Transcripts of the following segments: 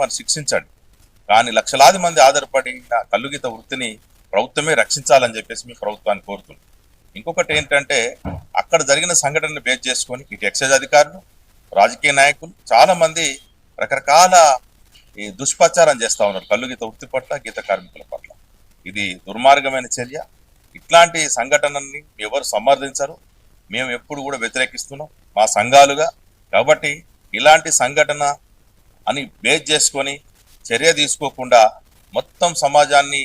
వారిని శిక్షించండి. కానీ లక్షలాది మంది ఆధారపడిన కల్లుగీత వృత్తిని ప్రభుత్వమే రక్షించాలని చెప్పేసి మీ ప్రభుత్వాన్ని కోరుతున్నాం. ఇంకొకటి ఏంటంటే అక్కడ జరిగిన సంఘటనను బేస్ చేసుకొని ఇటు ఎక్సైజ్ అధికారులు, రాజకీయ నాయకులు చాలా మంది రకరకాల ఈ దుష్ప్రచారం చేస్తా ఉన్నారు కల్లుగీత వృత్తి పట్ల, గీత కార్మికుల పట్ల. ఇది దుర్మార్గమైన చర్య. ఇట్లాంటి సంఘటనల్ని ఎవరు సమర్థించరు. మేము ఎప్పుడు కూడా వ్యతిరేకిస్తున్నాం మా సంఘాలుగా. కాబట్టి ఇలాంటి సంఘటన అని బేస్ చేసుకొని చర్య తీసుకోకుండా మొత్తం సమాజాన్ని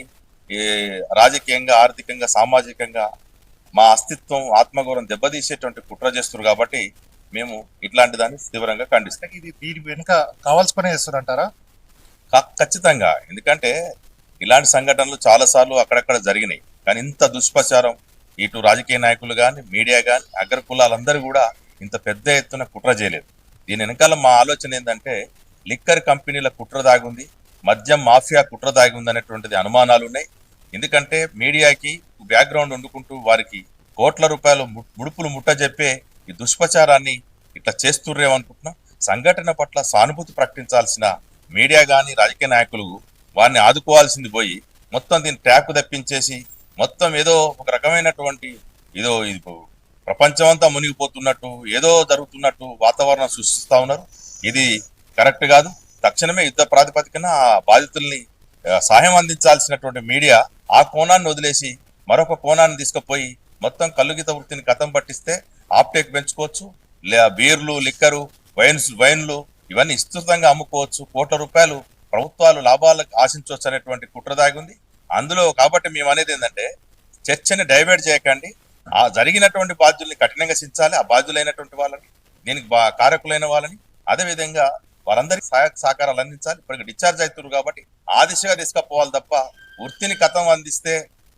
రాజకీయంగా, ఆర్థికంగా, సామాజికంగా మా అస్తిత్వం, ఆత్మగౌరవం దెబ్బతీసేటువంటి కుట్ర చేస్తున్నారు. కాబట్టి మేము ఇట్లాంటి దాన్ని తీవ్రంగా ఖండిస్తాం. ఇది దీని వెనుక కావాల్సుకునే చేస్తారంటారా? ఖచ్చితంగా. ఎందుకంటే ఇలాంటి సంఘటనలు చాలాసార్లు అక్కడక్కడ జరిగినాయి. కానీ ఇంత దుష్ప్రచారం ఇటు రాజకీయ నాయకులు కానీ, మీడియా కానీ, అగ్ర కులాలందరూ కూడా ఇంత పెద్ద ఎత్తున కుట్ర చేయలేదు. దీని వెనకాల మా ఆలోచన ఏంటంటే లిక్కర్ కంపెనీల కుట్ర దాగుంది, మద్యం మాఫియా కుట్ర దాగుంది అనేటువంటిది అనుమానాలు ఉన్నాయి. ఎందుకంటే మీడియాకి బ్యాక్గ్రౌండ్ వండుకుంటూ వారికి కోట్ల రూపాయలు ముడుపులు ముట్టజెప్పే ఈ దుష్ప్రచారాన్ని ఇట్లా చేస్తుర్రేమనుకుంటున్నాం. సంఘటన పట్ల సానుభూతి ప్రకటించాల్సిన మీడియా కానీ, రాజకీయ నాయకులు వారిని ఆదుకోవాల్సింది పోయి మొత్తం దీన్ని ట్యాప్ తప్పించేసి మొత్తం ఏదో ఒక రకమైనటువంటి ఏదో ఇది ప్రపంచం అంతా మునిగిపోతున్నట్టు, ఏదో జరుగుతున్నట్టు వాతావరణం సృష్టిస్తా ఉన్నారు. ఇది కరెక్ట్ కాదు. తక్షణమే యుద్ధ ప్రాతిపదికన ఆ బాధితుల్ని సహాయం అందించాల్సినటువంటి మీడియా ఆ కోణాన్ని వదిలేసి మరొక కోణాన్ని తీసుకుపోయి మొత్తం కల్లుగీత వృత్తిని కథం పట్టిస్తే ఆప్టేక్ పెంచుకోవచ్చు, బీర్లు, లిక్కరు, వైన్లు ఇవన్నీ విస్తృతంగా అమ్ముకోవచ్చు, కోట్ల రూపాయలు ప్రభుత్వాలు లాభాలకు ఆశించవచ్చు అనేటువంటి కుట్ర దాగింది అందులో. కాబట్టి మేము అనేది ఏంటంటే చర్చని డైవర్ట్ చేయకండి. ఆ జరిగినటువంటి బాధ్యుల్ని కఠినంగా శిక్షించాలి, ఆ బాధ్యులైనటువంటి వాళ్ళని, దీనికి కారకులైన వాళ్ళని. అదేవిధంగా వారందరికీ సహాయక సహకారాలు అందించాలి. ఇప్పటికి డిశ్చార్జ్ అవుతున్నారు కాబట్టి ఆ దిశగా తీసుకుపోవాలి తప్ప వృత్తిని కథం అందిస్తే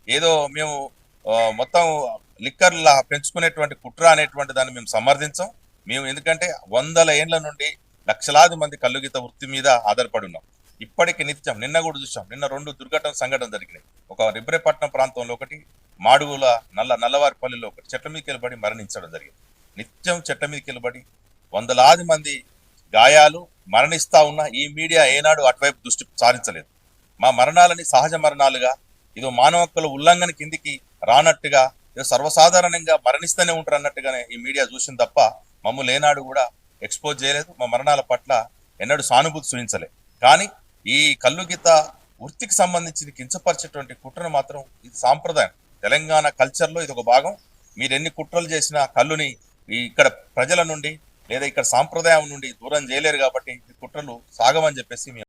ఏదో మేము మొత్తం లిక్కర్లా పెంచుకునేటువంటి కుట్ర అనేటువంటి దాన్ని మేము సమర్థించాం. మేము ఎందుకంటే 100 ఏండ్ల నుండి లక్షలాది మంది కల్లుగీత వృత్తి మీద ఆధారపడి ఉన్నాం. ఇప్పటికి నిత్యం, నిన్న కూడా చూసాం, నిన్న 2 దుర్ఘటన సంఘటన జరిగినాయి. ఒక రిబ్రేపట్నం ప్రాంతంలో ఒకటి, మాడుగుల నల్లవారిపల్లిలో ఒకటి చెట్ల మీదకి వెళ్ళబడి మరణించడం జరిగింది. నిత్యం చెట్ల మీదకి వెళ్ళబడి వందలాది మంది గాయాలు మరణిస్తా ఉన్న ఈ మీడియా ఏనాడు అటువైపు దృష్టి సారించలేదు. మా మరణాలని సహజ మరణాలుగా, ఇదో మానవ హక్కుల ఉల్లంఘన కిందికి రానట్టుగా, ఏదో సర్వసాధారణంగా మరణిస్తూనే ఉంటారు అన్నట్టుగానే ఈ మీడియా చూసింది తప్ప మమ్మల్ని ఏనాడు కూడా ఎక్స్పోజ్ చేయలేదు. మా మరణాల పట్ల ఎన్నడూ సానుభూతి చూపించలేదు. కానీ ఈ కల్లుగీత వృత్తికి సంబంధించి కించపరిచేటువంటి కుట్రను మాత్రం ఇది సాంప్రదాయం, తెలంగాణ కల్చర్లో ఇది ఒక భాగం. మీరు ఎన్ని కుట్రలు చేసినా కల్లుని ఇక్కడ ప్రజల నుండి లేదా ఇక్కడ సాంప్రదాయం నుండి దూరం చేయలేరు. కాబట్టి ఈ కుట్రలు సాగమని చెప్పేసి